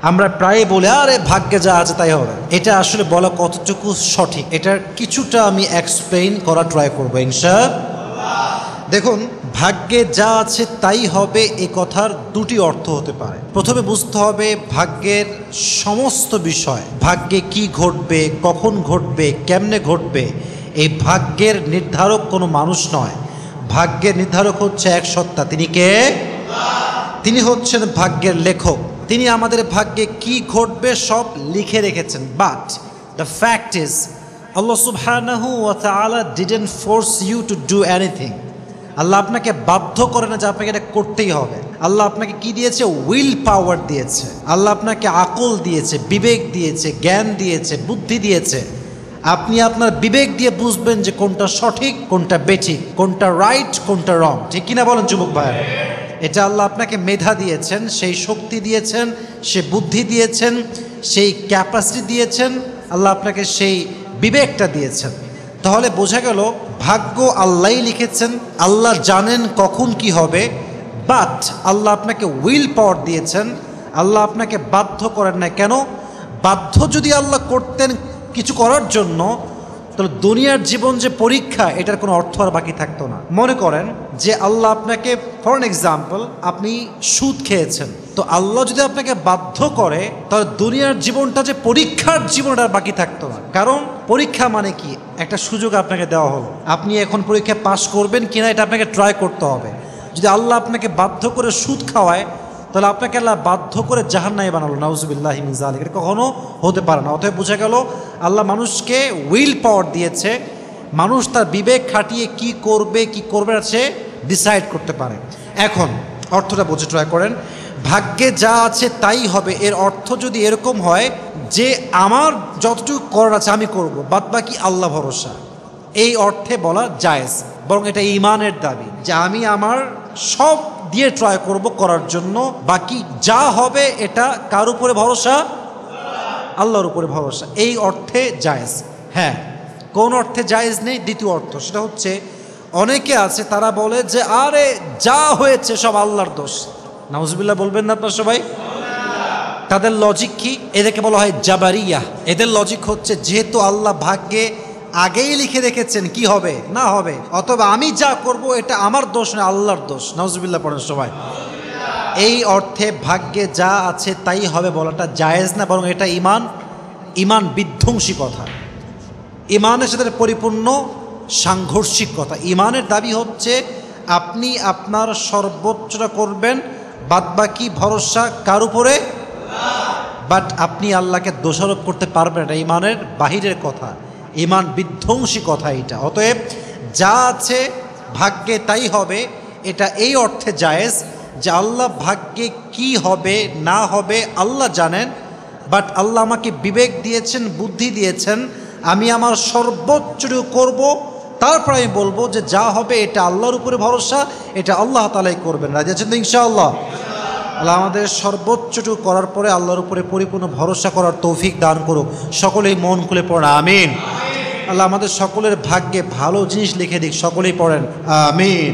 আমরা প্রায় বলি আরে ভাগ্যে যা আছে তাই হবে। এটা আসলে বলা কতটুকু সঠিক, এটার কিছুটা আমি এক্সপ্লেইন করা ট্রাই করবো ইনশাআল্লাহ। দেখুন, ভাগ্যে যা আছে তাই হবে এ কথার দুটি অর্থ হতে পারে। প্রথমে বুঝতে হবে ভাগ্যের সমস্ত বিষয়, ভাগ্যে কি ঘটবে, কখন ঘটবে, কেমনে ঘটবে, এই ভাগ্যের নির্ধারক কোনো মানুষ নয়। ভাগ্যের নির্ধারক হচ্ছে এক সত্তা। তিনি কে? তিনি হচ্ছেন ভাগ্যের লেখক। তিনি আমাদের ভাগ্যে কি ঘটবে সব লিখে রেখেছেন। But the fact is Allah সুবহানাহু ওয়া তাআলা didn't force you to do anything. Allah আপনাকে বাধ্য করে না যে আপনাকে এটা করতেই হবে। আল্লাহ আপনাকে কি দিয়েছে? উইল পাওয়ার দিয়েছে। আল্লাহ আপনাকে আকল দিয়েছে, বিবেক দিয়েছে, জ্ঞান দিয়েছে, বুদ্ধি দিয়েছে। আপনি আপনার বিবেক দিয়ে বুঝবেন যে কোনটা সঠিক, কোনটা বেঠিক, কোনটা রাইট, কোনটা রং। ঠিক কিনা বলেন যুবক ভাইরা? এটা আল্লাহ আপনাকে মেধা দিয়েছেন, সেই শক্তি দিয়েছেন, সে বুদ্ধি দিয়েছেন, সেই ক্যাপাসিটি দিয়েছেন, আল্লাহ আপনাকে সেই বিবেকটা দিয়েছেন। তাহলে বোঝা গেল ভাগ্য আল্লাহই লিখেছেন, আল্লাহ জানেন কখন কি হবে। বাট আল্লাহ আপনাকে উইল পাওয়ার দিয়েছেন, আল্লাহ আপনাকে বাধ্য করেন না। কেন? বাধ্য যদি আল্লাহ করতেন কিছু করার জন্য, তাহলে দুনিয়ার জীবন যে পরীক্ষা, এটার কোনো অর্থ আর বাকি থাকতো না। মনে করেন যে আল্লাহ আপনাকে, ফর এন এক্সাম্পল, আপনি সুদ খেয়েছেন, তো আল্লাহ যদি আপনাকে বাধ্য করে তাহলে দুনিয়ার জীবনটা যে পরীক্ষার জীবনটা আর বাকি থাকতো না। কারণ পরীক্ষা মানে কি? একটা সুযোগ আপনাকে দেওয়া হলো, আপনি এখন পরীক্ষায় পাশ করবেন কিনা এটা আপনাকে ট্রাই করতে হবে। যদি আল্লাহ আপনাকে বাধ্য করে সুদ খাওয়ায় তাহলে আপনাকে আল্লাহ বাধ্য করে জাহান্নামে বানালো, নাউজুবিল্লাহি মিন যালিক। এটা কখনো হতে পারে না। অতএব বোঝা গেল আল্লাহ মানুষকে উইল পাওয়ার দিয়েছে, মানুষ তার বিবেক খাটিয়ে কি করবে কি করবে না সে ডিসাইড করতে পারে। এখন অর্থটা বুঝে ট্রাই করেন। ভাগ্যে যা আছে তাই হবে, এর অর্থ যদি এরকম হয় যে আমার যতটুকু করার আছে আমি করব, বাদ বাকি আল্লাহ ভরসা, এই অর্থে বলা জায়েজ। বরং এটা ঈমানের দাবি যে আমি আমার সব দিয়ে ট্রাই করব করার জন্য, বাকি যা হবে এটা কার উপরে ভরসা? আল্লাহর উপরে ভরসা। এই অর্থে জায়েজ। হ্যাঁ, কোন অর্থে জায়েজ নেই? দ্বিতীয় অর্থ, সেটা হচ্ছে অনেকে আছে তারা বলে যে আরে যা হয়েছে সব আল্লাহর দোষ। নাউজুবিল্লাহ বলবেন না আপনারা সবাই? তাদের লজিক কি? এদেরকে বলা হয় জাবারিয়া। এদের লজিক হচ্ছে যেহেতু আল্লাহ ভাগ্যে আগেই লিখে রেখেছেন কি হবে না হবে, অথবা আমি যা করব এটা আমার দোষ না, আল্লাহর দোষ। নাউজুবিল্লাহ পড়েন সবাই। এই অর্থে ভাগ্যে যা আছে তাই হবে বলাটা জায়েজ না, বরং এটা ইমান বিধ্বংসী কথা, ইমানের সাথে পরিপূর্ণ সাংঘর্ষিক কথা। ইমানের দাবি হচ্ছে আপনি আপনার সর্বোচ্চটা করবেন, বাদবাকি ভরসা কার উপরে? বাট আপনি আল্লাহকে দোষারোপ করতে পারবেন, এটা ইমানের বাহিরের কথা, ইমান বিধ্বংসী কথা এটা। অতএব যা আছে ভাগ্যে তাই হবে, এটা এই অর্থে জায়েজ যে আল্লাহ ভাগ্যে কি হবে না হবে আল্লাহ জানেন। বাট আল্লাহ আমাকে বিবেক দিয়েছেন, বুদ্ধি দিয়েছেন, আমি আমার সর্বোচ্চটুকু করব, তারপর আমি বলবো যে যা হবে এটা আল্লাহর উপরে ভরসা, এটা আল্লাহ তাআলাই করবেন। রাজি আছেন তো ইনশাআল্লাহ? আল্লাহ আমাদের সর্বোচ্চটুকু করার পরে আল্লাহর উপরে পরিপূর্ণ ভরসা করার তৌফিক দান করুক। সকলেই মন খুলে পড়েন আমিন। আল্লাহ আমাদের সকলের ভাগ্যে ভালো জিনিস লিখে দিক। সকলেই পড়েন আমিন।